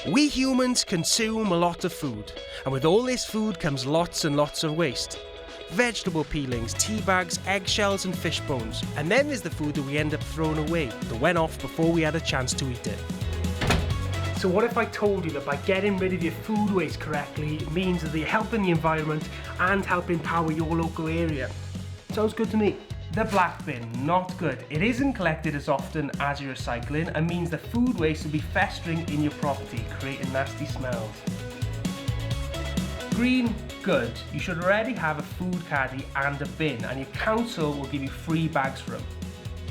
We humans consume a lot of food, and with all this food comes lots and lots of waste. Vegetable peelings, tea bags, eggshells and fish bones. And then there's the food that we end up throwing away, that went off before we had a chance to eat it. So what if I told you that by getting rid of your food waste correctly, it means that you're helping the environment and helping power your local area? Sounds good to me. The black bin, not good. It isn't collected as often as your recycling and means the food waste will be festering in your property, creating nasty smells. Green, good. You should already have a food caddy and a bin, and your council will give you free bags for them.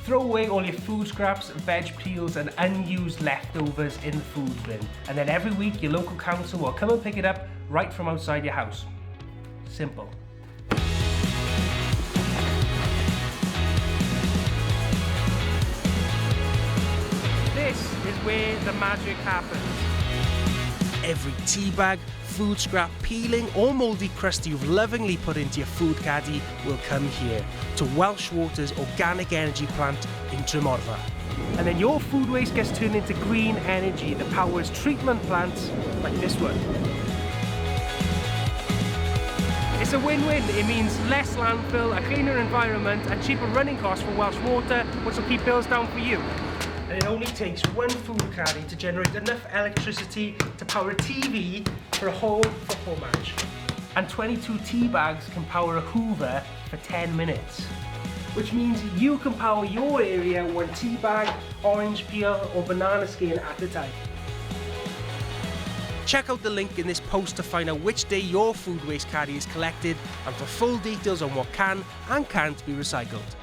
Throw away all your food scraps, veg peels and unused leftovers in the food bin, and then every week your local council will come and pick it up right from outside your house. Simple. This is where the magic happens. Every tea bag, food scrap, peeling or mouldy crust you've lovingly put into your food caddy will come here, to Welsh Water's organic energy plant in Trymorfa. And then your food waste gets turned into green energy that powers treatment plants like this one. It's a win-win. It means less landfill, a cleaner environment and cheaper running costs for Welsh Water, which will keep bills down for you. And it only takes one food caddy to generate enough electricity to power a TV for a whole football match. And 22 tea bags can power a Hoover for 10 minutes. Which means you can power your area one tea bag, orange peel or banana skin at a time. Check out the link in this post to find out which day your food waste caddy is collected and for full details on what can and can't be recycled.